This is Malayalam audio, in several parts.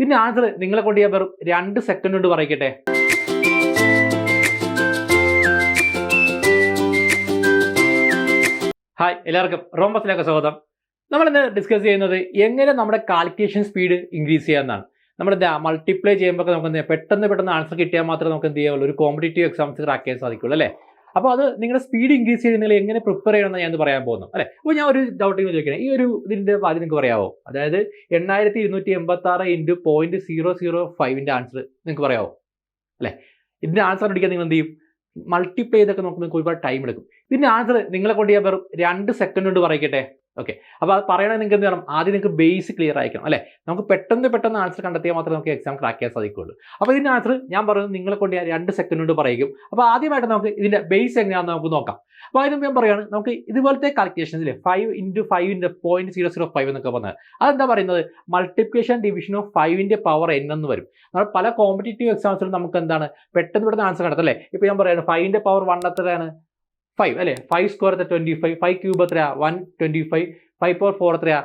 ഇതിന്റെ ആൻസർ നിങ്ങളെ കൊണ്ട് ഞാൻ വെറും 2 സെക്കൻഡ് കൊണ്ട് പറയിക്കട്ടെ. ഹായ്, എല്ലാവർക്കും റോംബസിലേക്ക് സ്വാഗതം. നമ്മൾ ഇന്ന് ഡിസ്കസ് ചെയ്യുന്നത് എങ്ങനെ നമ്മുടെ കാൽക്കുലേഷൻ സ്പീഡ് ഇൻക്രീസ് ചെയ്യാമെന്നാണ്. നമ്മൾ മൾട്ടിപ്ലൈ ചെയ്യുമ്പോൾ നമുക്ക് പെട്ടെന്ന് ആൻസർ കിട്ടിയാൽ മാത്രമേ നമുക്ക് എന്ത് ചെയ്യാവുള്ളൂ, ഒരു കോമ്പറ്റേറ്റീവ് എക്സാംസ് ക്രാക്ക് ചെയ്യാൻ സാധിക്കുള്ളൂ അല്ലേ. അപ്പോൾ അത് നിങ്ങളുടെ സ്പീഡ് ഇൻക്രീസ് ചെയ്ത് നിങ്ങൾ എങ്ങനെ പ്രിപ്പയർ ചെയ്യണമെന്ന് ഞാൻ പറയാൻ പോകുന്നു അല്ലേ. അപ്പോൾ ഞാൻ ഒരു ഡൗട്ടിങ് ചോദിക്കണേ, ഈ ഒരു ഇതിന്റെ ആദ്യം നിങ്ങൾക്ക് പറയാമോ? അതായത് 8286 ഇൻറ്റു 0.005 ആൻസർ നിങ്ങൾക്ക് പറയാമോ അല്ലേ? ഇതിന്റെ ആൻസർ അടിക്കാൻ നിങ്ങൾ എന്ത് ചെയ്യും? മൾട്ടിപ്ലൈ ചെയ്തൊക്കെ നോക്കുമ്പോൾ നിങ്ങൾക്ക് ഒരുപാട് ടൈം എടുക്കും. ഇതിന്റെ ആൻസർ നിങ്ങളെ കൊണ്ട് ഞാൻ വെറും 2 സെക്കൻഡ് കൊണ്ട് പറയിക്കട്ടെ. ഓക്കെ, അപ്പോൾ അത് പറയണമെങ്കിൽ നിങ്ങൾക്ക് എന്ത് ചെയ്യണം? ആദ്യം നിങ്ങൾക്ക് ബേസ് ക്ലിയർ ആയിരിക്കണം അല്ലേ. നമുക്ക് പെട്ടെന്ന് ആൻസർ കണ്ടെത്തിയാൽ മാത്രമേ നമുക്ക് എക്സാം ക്രാക്ക് ചെയ്യാൻ സാധിക്കുകയുള്ളൂ. അപ്പോൾ ഇതിന്റെ ആൻസർ ഞാൻ പറയുന്നത് നിങ്ങളെ കൊണ്ട് ഞാൻ 2 സെക്കൻഡ് കൊണ്ട് പറയും. അപ്പോൾ ആദ്യമായിട്ട് നമുക്ക് ഇതിന്റെ ബേസ് എങ്ങനെയാണെന്ന് നമുക്ക് നോക്കാം. അപ്പോൾ അതിന് ഞാൻ പറയുകയാണ്, നമുക്ക് ഇതുപോലത്തെ കാൽക്കുലേഷൻസിൽ 5 × 5 .005 എന്നൊക്കെ പറഞ്ഞാൽ അതെന്താ പറയുന്നത്? മൾട്ടിപ്ലിക്കേഷൻ ഡിവിഷൻ ഓഫ് 5ന്റെ പവർ n എന്ന് വരും. നമ്മൾ പല കോമ്പറ്റേറ്റീവ് എക്സാംസിലും നമുക്ക് എന്താണ് പെട്ടെന്ന് ആൻസർ കണ്ടെത്തും അല്ലേ. ഇപ്പോൾ ഞാൻ പറയുന്നത് 5ന്റെ പവർ 1 എത്രയാണ്? 5 അല്ലേ. 5 സ്ക്വയർ 25, 5 ക്യൂബ് എത്രയാ? 125, 5 പവർ 4 എത്രയാ?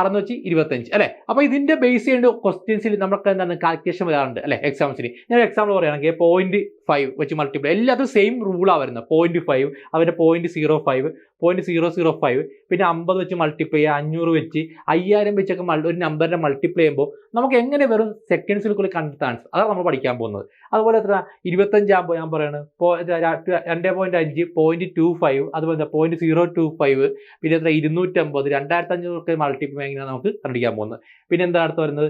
625 അല്ലേ. അപ്പോൾ ഇതിന്റെ ബേസ് ചെയ്യേണ്ട ക്വസ്റ്റ്യൻസിൽ നമുക്ക് എന്താണ് കാൽക്കുലേഷൻ വരാറുണ്ട് അല്ലേ എക്സാംസിന്. ഞാൻ എക്സാമ്പിൾ പറയുകയാണെങ്കിൽ 0.5 വെച്ച് മൾട്ടിപ്ലൈ, എല്ലാത്തും സെയിം റൂളാണ് വരുന്നത്. 0.5 അവരുടെ 0.05, 0.005, പിന്നെ 50 വെച്ച് മൾട്ടിപ്ലൈ ചെയ്യുക, 500 വെച്ച് 5000 വെച്ചൊക്കെ ഒരു നമ്പറിനെ മൾട്ടിപ്ലൈ ചെയ്യുമ്പോൾ നമുക്ക് എങ്ങനെ വെറും സെക്കൻഡ്സിൽക്കുള്ളിൽ കണ്ടെത്താൻ ആൻസർ, അതാണ് നമ്മൾ പഠിക്കാൻ പോകുന്നത്. അതുപോലെ എത്ര 25 ആകുമ്പോൾ ഞാൻ പറയുന്നത് 2.5, 0.25, അതുപോലെ 0.025, പിന്നെ എത്ര 250, 2500 മൾട്ടിപ്ലൈ എങ്ങനെയാണ് നമുക്ക് കണ്ടുപിടിക്കാൻ പോകുന്നത്. പിന്നെ എന്താ അടുത്ത് വരുന്നത്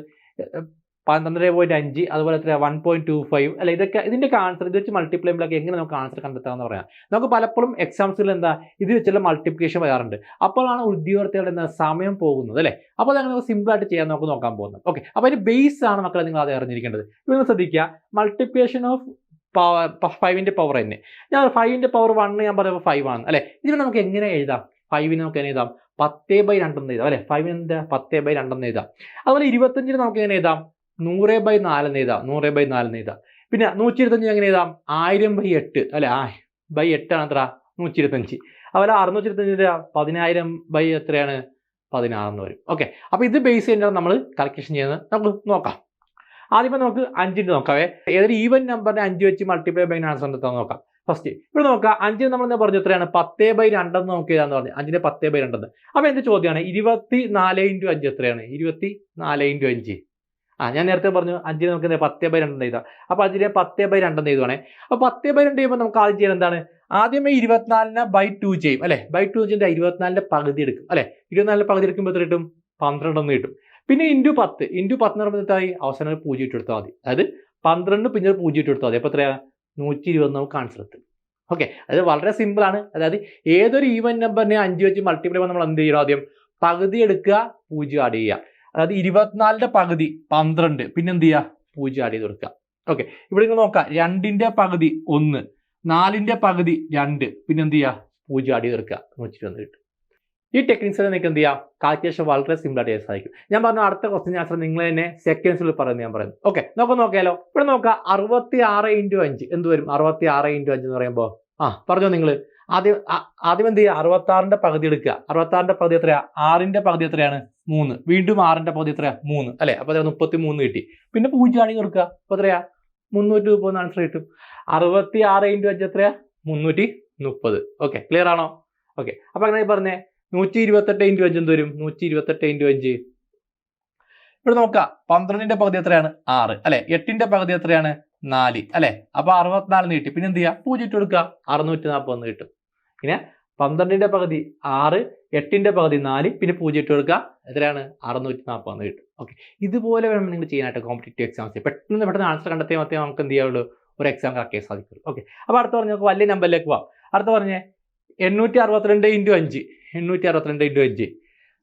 12.5, അതുപോലെ എത്ര 1.25 അല്ലെ. ഇതൊക്കെ ഇതിന്റെ ആൻസർ ഇത് വെച്ച് മൾട്ടിപ്ലൈ ചെയ്യുമ്പോഴൊക്കെ എങ്ങനെ നമുക്ക് ആൻസർ കണ്ടെത്താമെന്ന് പറയാം. നമുക്ക് പലപ്പോഴും എക്സാംസിൽ എന്താ ഇത് വെച്ചുള്ള മൾട്ടിപ്ലിക്കേഷൻ വരാറുണ്ട്. അപ്പോഴാണ് ഉദ്യോഗാർത്ഥികളുടെ എന്താ സമയം പോകുന്നത് അല്ലേ. അപ്പോൾ അതങ്ങനെ സിമ്പിൾ ആയിട്ട് ചെയ്യാൻ നമുക്ക് നോക്കാൻ പോകുന്നത്. ഓക്കെ, അപ്പോൾ അതിന്റെ ബേസ് ആണ് മക്കളെ നിങ്ങൾ അത് അറിഞ്ഞിരിക്കേണ്ടത്. ഇപ്പോൾ ശ്രദ്ധിക്കുക, മൾട്ടിപ്ലിക്കേഷൻ ഓഫ് 5ന്റെ പവർ തന്നെ. ഞാൻ 5ന്റെ പവർ 1 ഞാൻ പറയുമ്പോൾ 5 ആണ് അല്ലേ. ഇതിനെ നമുക്ക് എങ്ങനെ എഴുതാം? 5നെ നമുക്ക് എങ്ങനെ എഴുതാം? 10/2 എന്ന് എഴുതാം അല്ലെ. 5ന്റെ 10/2 എന്ന് എഴുതാം. അതുപോലെ 25ന് നമുക്ക് എങ്ങനെ എഴുതാം? 100/4 എന്ന് എഴുതാം. 100/4 എന്ന് എഴുതാം. പിന്നെ 125 എങ്ങനെ എഴുതാം? 1000/8 അല്ലെ. 8 ആണ് എത്ര? 125. അതുപോലെ 625 10,000 എത്രയാണ്? 16 എന്ന് വരും. ഓക്കെ, അപ്പോൾ ഇത് ബേസ് ചെയ്തിട്ടാണ് നമ്മൾ കാൽക്കുലേഷൻ ചെയ്യുന്നത്. നമുക്ക് നോക്കാം. ആദ്യമേ നമുക്ക് 5ന്റെ നോക്കാവേ. ഏതൊരു ഈവൻ നമ്പറിനെ 5 വെച്ച് മൾട്ടിപ്ലൈ ചെയ്യുന്ന ആൻസർ എന്താണെന്ന് നോക്കാം. ഫസ്റ്റ് ഇവിടെ നോക്കാം. 5 നമ്മൾ എന്താ പറഞ്ഞു? എത്രയാണ്? 10/2 എന്ന് നോക്കി എഴുതാന്ന് പറഞ്ഞു. 5ന്റെ 10/2. അപ്പോൾ എന്റെ ചോദ്യമാണ് 24 × 5 എത്രയാണ്? 24 × 5. ഞാൻ നേരത്തെ പറഞ്ഞു 5ന് നമുക്ക് 10/2 എന്ന് എഴുതാം. അപ്പോൾ 5നെ 10/2 എന്ന് എഴുതുവാണേ. അപ്പോൾ 10/2 ചെയ്യുമ്പോൾ നമുക്ക് ആദ്യം ചെയ്യാൻ എന്താണ്? ആദ്യമേ 24നെ /2 ചെയ്യും അല്ലെ. /2 ചെയ്തിട്ട് 24ന്റെ പകുതി എടുക്കും അല്ലെ. 24ന്റെ പകുതി എടുക്കുമ്പോൾ എത്ര കിട്ടും? 12 എന്ന് കിട്ടും. പിന്നെ ×10 എന്ന് പറയുമ്പോഴത്തായി അവസാനം 0 ഇട്ട് കൊടുത്താൽ മതി. അതായത് 12 പിന്നെ 0 ഇട്ട് കൊടുത്താൽ മതി. അപ്പോൾ എത്രയാണ്? 120 നമുക്ക് ആൻസർ എത്തും. ഓക്കെ, അത് വളരെ സിമ്പിൾ ആണ്. അതായത് ഏതൊരു ഈവൻ നമ്പറിനെ 5 വെച്ച് മൾട്ടിപ്ലൈ ചെയ്യുമ്പോൾ നമ്മൾ എന്ത് ചെയ്യണം? ആദ്യം പകുതി എടുക്കുക, 0 ആഡ് ചെയ്യുക. അതായത് 24ന്റെ പകുതി 12, പിന്നെ എന്ത് ചെയ്യുക? 0 ആഡ് ചെയ്ത് കൊടുക്കുക. ഓക്കെ, ഇവിടെ നിങ്ങൾ നോക്കാം. 2ന്റെ പകുതി 1, 4ന്റെ പകുതി 2, പിന്നെ എന്ത് ചെയ്യുക? 0 ആഡ് ചെയ്ത് കൊടുക്കുക. 120 കിട്ടും. ഈ ടെക്നിക്സ് നിങ്ങൾക്ക് എന്ത് ചെയ്യാം? കാൽക്കുലേഷൻ വളരെ സിമ്പിൾ ആയിട്ട് ചെയ്യാൻ സാധിക്കും. ഞാൻ പറഞ്ഞു അടുത്ത ക്വസ്റ്റ്യൻ ആൻസർ നിങ്ങൾ തന്നെ സെക്കൻഡ്സിൽ പറയുന്നത് ഞാൻ പറയുന്നത്. ഓക്കെ, നോക്കിയാലോ. ഇവിടെ നോക്കാം. 66 × 5 എന്ത് വരും? 66 × 5 എന്ന് പറയുമ്പോൾ പറഞ്ഞോ നിങ്ങൾ. ആദ്യം എന്ത് ചെയ്യുക? 66ന്റെ പകുതി എടുക്കുക. 66ന്റെ പകുതി എത്രയാ? 6ന്റെ പകുതി എത്രയാണ്? 3. വീണ്ടും 6ന്റെ പകുതി എത്രയാ? 3 അല്ലെ. അപ്പോൾ 33 കിട്ടി. പിന്നെ 0 ആണെങ്കിൽ കൊടുക്കുക. അപ്പോൾ എത്രയാ? 330 ആൻസർ കിട്ടും. 66 × 5 എത്രയാ? 330. ഓക്കെ, ക്ലിയർ ആണോ? ഓക്കെ, അപ്പോൾ അങ്ങനെ പറഞ്ഞേ 128 × 5 എന്ത് വരും? 128 × 5. ഇവിടെ നോക്കാം. 12ന്റെ പകുതി എത്രയാണ്? 6 അല്ലെ. 8ന്റെ പകുതി എത്രയാണ്? 4 അല്ലെ. അപ്പോൾ 64 കിട്ടി. പിന്നെ എന്ത് ചെയ്യുക? 0 ഇട്ട് കൊടുക്കുക. 640 കിട്ടും. പിന്നെ 12ന്റെ പകുതി 6, 8ന്റെ പകുതി 4, പിന്നെ 0 ഇട്ട് കൊടുക്കുക. എത്രയാണ്? 640 കിട്ടും. ഓക്കെ, ഇതുപോലെ വേണം നിങ്ങൾ ചെയ്യാനായിട്ട് കോമ്പറ്റേറ്റീവ് എക്സാംസ്. പെട്ടെന്ന് ആൻസർ കണ്ടെത്തിയാൽ മാത്രമേ നമുക്ക് എന്ത് ചെയ്യാവുള്ളൂ, ഒരു എക്സാം ക്രാക്ക് ചെയ്യാൻ സാധിക്കുള്ളൂ. ഓക്കെ, അപ്പോൾ അടുത്ത പറഞ്ഞ വലിയ നമ്പറിലേക്ക് പോവാം. അടുത്ത പറഞ്ഞേ 862 × 5. 862 × 5.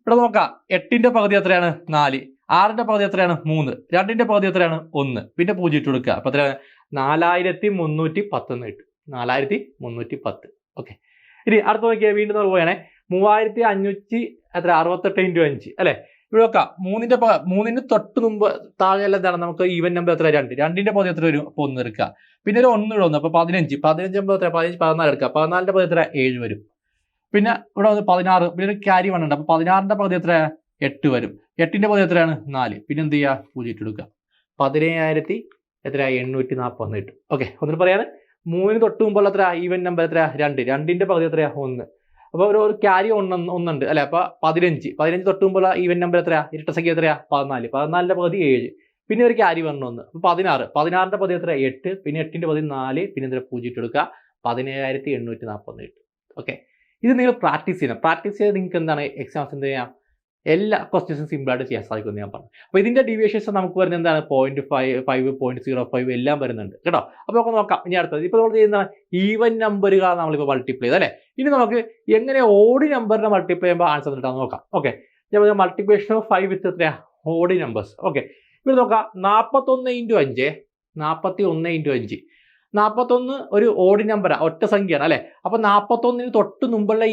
ഇവിടെ നോക്കാം. 8ന്റെ പകുതി എത്രയാണ്? 4. 6ന്റെ പകുതി എത്രയാണ്? 3. 2ന്റെ പകുതി എത്രയാണ്? 1. പിന്നെ 0 ഇട്ട് കൊടുക്കുക. അപ്പോൾ എത്രയാണ്? 4310 എന്ന് കിട്ടും. 4310. ഓക്കെ, ഇനി അടുത്ത നോക്കിയാൽ വീണ്ടും നമ്മൾ പോയാണേ 3568 × 5 അല്ലെ. ഇവിടെ നോക്കാം. 3ന് തൊട്ട് മുമ്പ് താഴെ എന്താണ് നമുക്ക് ഈവൻ നമ്പർ എത്ര? 2. 2ന്റെ പകുതി എത്ര വരും? അപ്പോൾ 1 എടുക്കുക. പിന്നെ ഒരു 1 ഇവിടെ വന്നു. അപ്പോൾ 15. 15 എത്ര? 15 14 എടുക്കുക. 14ന്റെ പകുതി എത്ര? 7 വരും. പിന്നെ ഇവിടെ വന്ന് 16. പിന്നെ ഒരു ക്യാരി 1 ഉണ്ട്. അപ്പോൾ 16ന്റെ പകുതി എത്ര? 8 വരും. 8ന്റെ പകുതി എത്രയാണ് 4. പിന്നെ എന്ത് ചെയ്യുക 0 ഇട്ട് കൊടുക്കുക. 17,000 എത്ര 841 കിട്ടും. ഓക്കെ, ഒന്നിട്ട് പറയാണ് 3 തൊട്ട് മുമ്പുള്ള എത്ര ഈവൻ നമ്പർ എത്ര 2. 2ന്റെ പകുതി എത്രയാ 1. അപ്പോൾ ഒരു ക്യാരി ഒന്നുണ്ട് അല്ലെ. അപ്പൊ 15 തൊട്ട് മുമ്പുള്ള ഈവൻ നമ്പർ എത്രയാ ഇരട്ട സംഖ്യ എത്രയാ 14. 14ന്റെ പകുതി 7. പിന്നെ ഒരു ക്യാരി വരണം 1. അപ്പൊ 16. 16ന്റെ പകുതി എത്ര 8. പിന്നെ 8ന്റെ പകുതി 4. പിന്നെ എന്തിനാ 0 ഇട്ട് കൊടുക്കുക. 17,841 കിട്ടും. ഓക്കെ, ഇത് നിങ്ങൾ പ്രാക്ടീസ് ചെയ്യണം. പ്രാക്ടീസ് ചെയ്ത് നിങ്ങൾക്ക് എന്താണ് എക്സാംസ് എന്ത് ചെയ്യാം, എല്ലാ ക്വസ്റ്റ്യൻസും സിമ്പിളായിട്ട് ചെയ്യാൻ സാധിക്കുമെന്ന് ഞാൻ പറഞ്ഞു. അപ്പോൾ ഇതിന്റെ ഡീവിയേഷൻസ് നമുക്ക് വരുന്നത് എന്താണ് 0.5 0.05 എല്ലാം വരുന്നുണ്ട് കേട്ടോ. അപ്പോൾ നമുക്ക് നോക്കാം. ഇനി അടുത്തത് ഇപ്പോൾ നമ്മൾ ചെയ്യുന്ന ഈവൻ നമ്പറുകളാണ് നമ്മളിപ്പോൾ മൾട്ടിപ്ലൈ ചെയ്ത് അല്ലേ. ഇനി നമുക്ക് എങ്ങനെ ഓഡ് നമ്പറിനെ മൾട്ടിപ്ലൈ ചെയ്യുമ്പോൾ ആൻസർ കിട്ടാന്ന് നോക്കാം. ഓക്കെ, ഞാൻ മൾട്ടിപ്ലിക്കേഷൻ ഓഫ് 5 വിത്ത് എത്രയാ ഓഡ് നമ്പേഴ്സ്. ഓക്കെ, ഇവിടെ നോക്കാം. 41 × 5 41 × 5. 41 ഒരു ഓഡ് നമ്പറാ, ഒറ്റ സംഖ്യയാണ് അല്ലെ. അപ്പൊ 41ന് തൊട്ട് മുമ്പുള്ള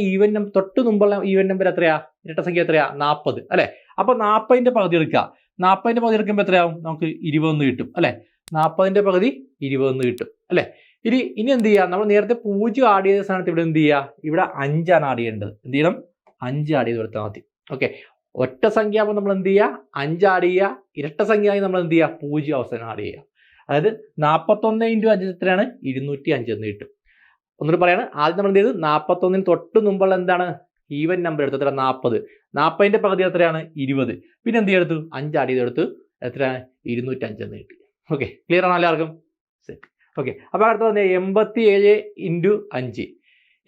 ഈവൻ നമ്പർ എത്രയാ ഇരട്ട സംഖ്യ എത്രയാ 40 അല്ലെ. അപ്പൊ 40ന്റെ പകുതി എടുക്കുക. 40ന്റെ പകുതി എടുക്കുമ്പോൾ എത്രയാവും നമുക്ക് 21 കിട്ടും അല്ലെ. 40ന്റെ പകുതി 21 കിട്ടും അല്ലെ. ഇനി എന്ത് ചെയ്യുക, നമ്മൾ നേരത്തെ 0 ആഡ് ചെയ്ത സ്ഥാനത്ത് ഇവിടെ എന്ത് ചെയ്യുക, ഇവിടെ 5 ആണ് ആഡ് ചെയ്യേണ്ടത്. എന്ത് ചെയ്യണം 5 ആഡ് ചെയ്ത് കൊടുത്താൽ മതി. ഓക്കെ, ഒറ്റ സംഖ്യ ആകുമ്പോൾ നമ്മൾ എന്ത് ചെയ്യുക 5 ആഡ് ചെയ്യുക. ഇരട്ട സംഖ്യ ആയി നമ്മൾ എന്ത് ചെയ്യുക 0 അവസാനം ആഡ് ചെയ്യുക. അതായത് 41 × 5 എത്രയാണ് 205 എന്ന് കിട്ടും. ഒന്നുകൂടി പറയാണ്. ആദ്യം നമ്മൾ എന്ത് ചെയ്തു 41ന് തൊട്ട് മുമ്പുള്ള എന്താണ് ഈവൻ നമ്പർ എടുത്തു എത്ര 40. 40ന്റെ പകുതി എത്രയാണ് 20. പിന്നെ എന്ത് ചെയ്തെടുത്തു 5 ആഡ് ചെയ്തെടുത്ത് എത്രയാണ് 205 എന്ന് കിട്ടി. ഓക്കെ, ക്ലിയർ ആണ് എല്ലാവർക്കും? സെറ്റ്. ഓക്കെ, അപ്പോൾ അടുത്ത പറഞ്ഞ 87 × 5.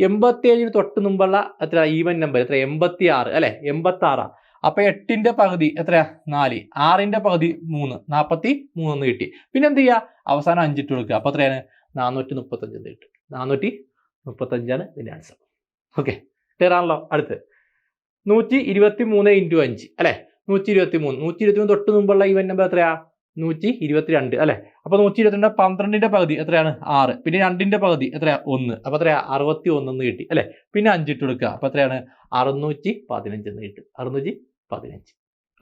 87ന് തൊട്ട് മുമ്പുള്ള എത്ര ഈവൻ നമ്പർ എത്ര 86 അല്ലെ. 86. അപ്പൊ 8ന്റെ പകുതി എത്രയാ 4. 6ന്റെ പകുതി 3. 43 എന്ന് കിട്ടി. പിന്നെ എന്ത് ചെയ്യുക അവസാനം 5 ഇട്ട് കൊടുക്കുക. അപ്പൊ എത്രയാണ് 435 എന്ന് കിട്ടും. 435 ഇതിന്റെ ആൻസർ. ഓക്കെ, ക്ലിയർ ആണല്ലോ? അടുത്ത് 123 × 5 അല്ലെ. 123 തൊട്ട് മുമ്പുള്ള ഈവൻ നമ്പർ എത്രയാ 122 അല്ലെ. അപ്പൊ 122 12ന്റെ പകുതി എത്രയാണ് 6. പിന്നെ 2ന്റെ പകുതി എത്രയാ 1. അപ്പൊ എത്രയാ 61 എന്ന് കിട്ടി അല്ലെ. പിന്നെ 5 ഇട്ട് കൊടുക്കുക. അപ്പൊ എത്രയാണ് 615 എന്ന് കിട്ടും. 615.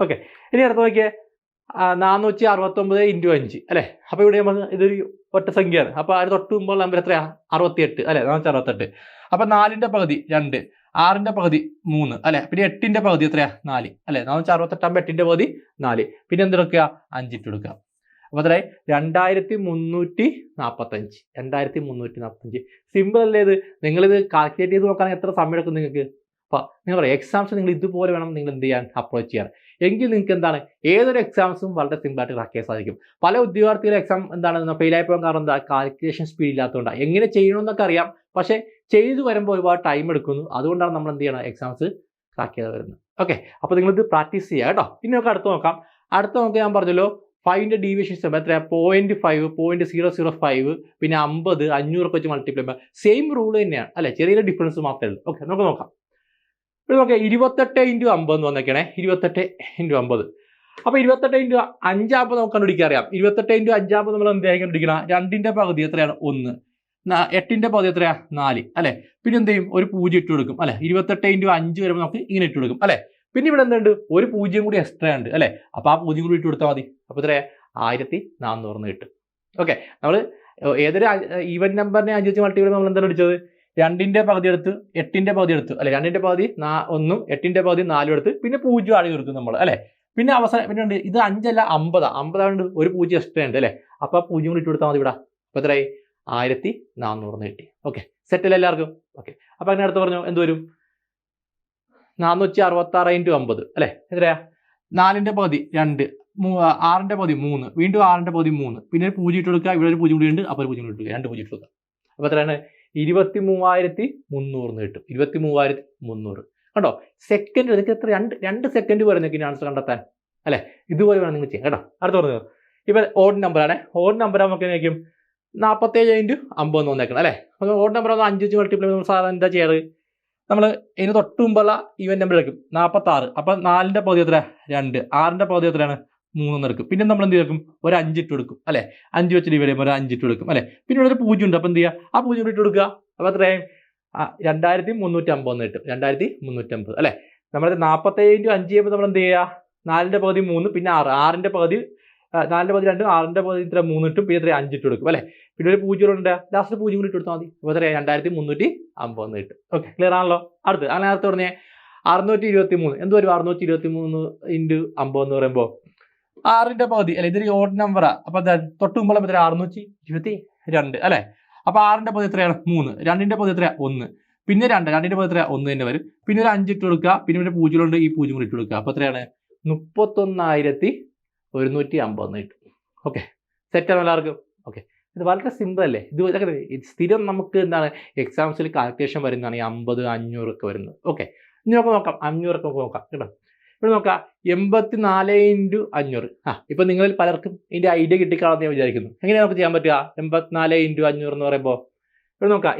ഓക്കെ, ഇനി അടുത്ത് നോക്കിയേ 469 × 5 അല്ലെ. അപ്പൊ ഇവിടെ നമ്മൾ ഇതൊരു ഒറ്റ സംഖ്യയാണ്. അപ്പൊ അതിന് തൊട്ട് മുമ്പുള്ള നമ്പർ എത്രയാ 68 അല്ലെ. 468. അപ്പൊ 4ന്റെ പകുതി 2. 6ന്റെ പകുതി 3 അല്ലെ. പിന്നെ 8ന്റെ പകുതി എത്രയാ 4 അല്ലെ. 468 ആകുമ്പോൾ 8ന്റെ പകുതി 4. പിന്നെ എന്തെടുക്കുക 5 ഇട്ട് കൊടുക്കുക. അപ്പൊ അത്രേ 2345. 2345 സിമ്പിൾ അല്ലേ ഇത്? നിങ്ങളിത് കാൽക്കുലേറ്റ് ചെയ്ത് നോക്കുകയാണെങ്കിൽ എത്ര സമയം എടുക്കും നിങ്ങൾക്ക്? അപ്പോൾ നിങ്ങൾ പറയാം എക്സാംസ് നിങ്ങൾ ഇതുപോലെ വേണം നിങ്ങൾ എന്ത് ചെയ്യാൻ അപ്രോച്ച് ചെയ്യാൻ. എങ്കിൽ നിങ്ങൾക്ക് എന്താണ് ഏതൊരു എക്സാംസും വളരെ സിമ്പിളായിട്ട് ക്രാക്ക് ചെയ്യാൻ സാധിക്കും. പല ഉദ്യോഗാർത്ഥികളുടെ എക്സാം എന്താണ് ഫെയിലായി പോകാൻ കാരണം എന്താ കാൽക്കുലേഷൻ സ്പീഡ് ഇല്ലാത്തതുകൊണ്ടാണ്. എങ്ങനെ ചെയ്യണമെന്നൊക്കെ അറിയാം, പക്ഷേ ചെയ്തു വരുമ്പോൾ ഒരുപാട് ടൈം എടുക്കുന്നു. അതുകൊണ്ടാണ് നമ്മൾ എന്ത് ചെയ്യണം എക്സാംസ് ക്രാക്ക് ചെയ്ത് വരുന്നത്. ഓക്കെ, അപ്പോൾ നിങ്ങളിത് പ്രാക്ടീസ് ചെയ്യുക കേട്ടോ. പിന്നെ നമുക്ക് അടുത്ത് നോക്കാം. നമുക്ക് ഞാൻ പറഞ്ഞല്ലോ 5ന്റെ ഡീവിയേഷൻസ് എത്രയാണ് 0.5 0.005 പിന്നെ 50 500 വെച്ച് മൾട്ടിപ്ലൈ ചെയ്യുമ്പോൾ സെയിം റൂൾ തന്നെയാണ് അല്ലെ. ചെറിയ ഡിഫറൻസ് മാത്രമേ ഉള്ളൂ. ഓക്കെ, നമുക്ക് നോക്കാം. ഇവിടെ നോക്കിയാൽ 28 × 50 എന്ന് വന്നേക്കണേ. 28 × 50. അപ്പോൾ 28 × 5 ആകുമ്പോൾ നമുക്ക് കണ്ടുപിടിക്കാൻ അറിയാം. 28 × 5 ആകുമ്പോൾ നമ്മൾ എന്തായാലും കണ്ടുപിടിക്കണം 2ന്റെ പകുതി എത്രയാണ് 1. 8ന്റെ പകുതി എത്രയാ 4 അല്ലെ. പിന്നെ എന്ത് ചെയ്യും ഒരു 0 ഇട്ട് കൊടുക്കും അല്ലെ. 28 × 5 വരുമ്പോൾ നമുക്ക് ഇങ്ങനെ ഇട്ട് കൊടുക്കും അല്ലെ. പിന്നെ ഇവിടെ എന്തുണ്ട് ഒരു 0 കൂടി എക്സ്ട്രാ ഉണ്ട് അല്ലെ. അപ്പോൾ ആ 0 കൂടി ഇട്ട് കൊടുത്താൽ മതി. അപ്പോൾ എത്രയാ 1400 കിട്ടും. ഓക്കെ, നമ്മൾ ഏതൊരു ഈവൻ നമ്പറിനെ 5 വെച്ച് മൾട്ടിപ്ലൈ നമ്മൾ എന്താണ് അടിച്ചത് 2ന്റെ പകുതി എടുത്ത് 8ന്റെ പകുതി എടുത്തു അല്ലെ. 2ന്റെ പകുതി 1 8ന്റെ പകുതി 4 എടുത്ത് പിന്നെ 0 ആടി കൊടുത്തു നമ്മൾ അല്ലെ. പിന്നെ അവസാനം പിന്നെ ഉണ്ട് ഇത് 5 അല്ല 50 50 ഒരു 0 എക്സ്ട്രാ ഉണ്ട് അല്ലെ. അപ്പോൾ 0 കൂടി ഇട്ട് കൊടുത്താൽ മതി ഇവിടെ. അപ്പോൾ എത്രയായി 1400 കിട്ടി. ഓക്കെ, സെറ്റ് അല്ലേ എല്ലാവർക്കും? ഓക്കെ, അപ്പോൾ അങ്ങനെ അടുത്ത് പറഞ്ഞു എന്ത് വരും 466 × 50 അല്ലെ. എത്രയാ 4ന്റെ പകുതി 2 6ന്റെ പകുതി 3 വീണ്ടും 6ന്റെ പകുതി 3 പിന്നെ ഒരു 0 ഇട്ട് കൊടുക്കുക. ഇവിടെ ഒരു 0 കൂടി ഉണ്ട്. അപ്പോൾ ഒരു 0 കൂടി ഇട്ട് കൊടുക്കുക. 2 0 ഇട്ട് കൊടുക്കുക. അപ്പോൾ എത്രയാണ് 23,300 എന്ന് കിട്ടും. 23,300 കണ്ടോ. സെക്കൻഡ് നിങ്ങൾക്ക് എത്ര 2 സെക്കൻഡ് വരെ നിങ്ങൾക്ക് ആൻസർ കണ്ടെത്താൻ അല്ലെ. ഇതുപോലെ വേണം നിങ്ങൾ ചെയ്യാം കേട്ടോ. അടുത്ത് പറഞ്ഞു ഇപ്പം ഓഡ് നമ്പറാണ്. ഓഡ് നമ്പർ നമുക്ക് എങ്ങനെയായിരിക്കും 47 × 50 എന്ന് വന്നേക്കണം അല്ലെ. അപ്പോൾ ഓഡ് നമ്പർ 5 വെച്ച് മൾട്ടിപ്ലൈ നമ്മൾ സാധാരണ എന്താ ചെയ്യാറ് നമ്മൾ ഇതിന് തൊട്ട് മുമ്പുള്ള ഈവൻ നമ്പർ എടുക്കും 46. അപ്പം 4ന്റെ പകുതി എത്ര 2. 6ന്റെ പകുതി എത്രയാണ് 3 എന്ന് എടുക്കും. പിന്നെ നമ്മൾ എന്ത് ചെയ്യും ഒരു 5 ഇട്ട് കൊടുക്കും അല്ലെ. 5 വെച്ച് ഡിവൈഡ് ചെയ്യുമ്പോൾ ഒരു 5 ഇട്ട് കൊടുക്കും അല്ലെ. പിന്നെ ഇവിടെ ഒരു 0 ഉണ്ട്. അപ്പം എന്ത് ചെയ്യുക ആ 0 ഇട്ട് കൊടുക്കുക. അപ്പോൾ എത്രയും 2350 എന്ന് കിട്ടും. 2350 അല്ലെ. നമ്മൾ 47 × 5 ചെയ്യുമ്പോൾ നമ്മൾ എന്ത് ചെയ്യുക 4ന്റെ പകുതി 3 പിന്നെ 6 6ന്റെ പകുതി 4ന്റെ പകുതി 2 6ന്റെ പകുതി ഇത്ര 3 ഇട്ടും പിന്നെ എത്ര 5 ഇട്ട് കൊടുക്കും അല്ലെ. പിന്നെ ഒരു 0 ഉണ്ട് ലാസ്റ്റ് 0 കൂടി ഇട്ട് കൊടുത്താൽ മതി. അപ്പോൾ എത്ര 2350 എന്ന് കിട്ടും. ഓക്കെ, ക്ലിയർ ആണല്ലോ? അടുത്ത് അങ്ങനെ അടുത്ത് പറഞ്ഞേ 623 എന്ത് വരും? 623 ഇൻറ്റു 50 എന്ന് പറയുമ്പോൾ 6ന്റെ പകുതി അല്ലെ, ഇതൊരു ഓഡ് നമ്പറാ. അപ്പൊ തൊട്ട് മുമ്പുള്ള എത്ര? 622 അല്ലെ. അപ്പൊ 6ന്റെ പകുതി എത്രയാണ്? 3. 2ന്റെ പകുതി എത്രയാ? 1. പിന്നെ 2ന്റെ പകുതി എത്രയാ? 1 തന്നെ വരും. പിന്നെ ഒരു 5 ഇട്ട് കൊടുക്കുക, പിന്നെ ഇവിടെ 0 ഉണ്ട്, ഈ 0 കൂടി ഇട്ട് കൊടുക്കുക. അപ്പൊ എത്രയാണ്? 31,150 കിട്ടും. ഓക്കെ, സെറ്റാണ് എല്ലാവർക്കും. ഓക്കെ, ഇത് വളരെ സിമ്പിൾ അല്ലേ? ഇത് സ്ഥിരം നമുക്ക് എന്താണ് എക്സാംസിൽ കാൽക്കുലേഷൻ വരുന്നതാണ് ഈ 50, 500 ഒക്കെ വരുന്നത്. ഓക്കെ, ഇനി നമുക്ക് നോക്കാം 500 ഒക്കെ നോക്കാം കേട്ടോ. ഇവിടെ നോക്കാം 84 ഇൻറ്റു 500. ഇപ്പൊ നിങ്ങളിൽ പലർക്കും ഇതിന്റെ ഐഡിയ കിട്ടിക്കാണെന്ന് ഞാൻ വിചാരിക്കുന്നു. എങ്ങനെയാണ് നമുക്ക് ചെയ്യാൻ പറ്റുക? 84 ഇൻറ്റു 500 എന്ന് പറയുമ്പോൾ ഇവിടെ നോക്കാം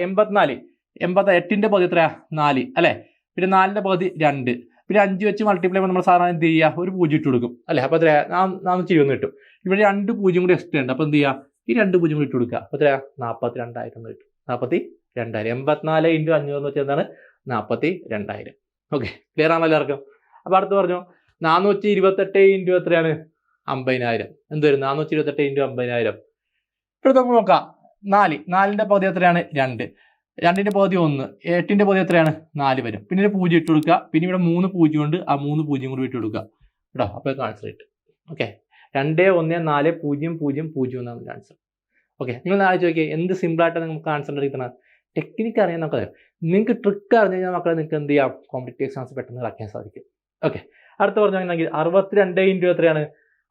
8ന്റെ പകുതി എത്രയാ? 4 അല്ലെ. പിന്നെ 4ന്റെ പകുതി 2. പിന്നെ 5 വെച്ച് മൾട്ടിപ്ലൈ ചെയ്യുമ്പോൾ നമ്മൾ സാധാരണ എന്ത് ചെയ്യുക? ഒരു 0 ഇട്ട് കൊടുക്കും അല്ലെ. അപ്പൊ എത്രയാ? 420 കിട്ടും. ഇവിടെ 2 0 കൂടി എക്സ്ട്രാ ഉണ്ട്. അപ്പൊ എന്ത് ചെയ്യുക? ഈ 2 0 കൂടി ഇട്ട് കൊടുക്കുക. അപ്പൊ എത്രയാ? 42,000 കിട്ടും. 42,000. 84 ഇൻറ്റു 500 എന്ന് വെച്ചാൽ എന്താണ്? 42,000. ഓക്കെ, ക്ലിയർ ആണല്ലോ എല്ലാവർക്കും? അപ്പൊ അടുത്ത് പറഞ്ഞു 428 ഇൻറ്റു എത്രയാണ്? 50,000. എന്ത് വരും? 428 ഇൻറ്റു 50,000. ഇവിടെ നമുക്ക് നോക്കാം 4ന്റെ പകുതി എത്രയാണ്? 2. 2ന്റെ പകുതി 1. 8ന്റെ പകുതി എത്രയാണ്? 4 വരും. പിന്നെ ഒരു 0 ഇട്ട് കൊടുക്കുക. പിന്നെ ഇവിടെ 3 0 ഉണ്ട്, ആ 3 0 കൂടി ഇട്ട് കൊടുക്കുക കേട്ടോ. അപ്പോൾ ആൻസർ കിട്ടും. ഓക്കെ, 2 1 4 0 0 0 എന്നാണ് ആൻസർ. ഓക്കെ, നിങ്ങൾ ആലോചിച്ച് നോക്കിയേ എന്ത് സിമ്പിളായിട്ട് നിങ്ങൾക്ക് ആൻസർ കിട്ടണം. ടെക്നിക്ക് അറിയാൻ നമുക്കറിയാം. നിങ്ങൾക്ക് ട്രിക്ക് അറിഞ്ഞു കഴിഞ്ഞാൽ മക്കളെ നിങ്ങൾക്ക് എന്ത് ചെയ്യാം? കോമ്പറ്റീവ് എക്സാംസ് പെട്ടെന്ന് കളക്കാൻ സാധിക്കും. ഓക്കെ, അടുത്ത് പറഞ്ഞാൽ 62 ഇൻറ്റു എത്രയാണ്?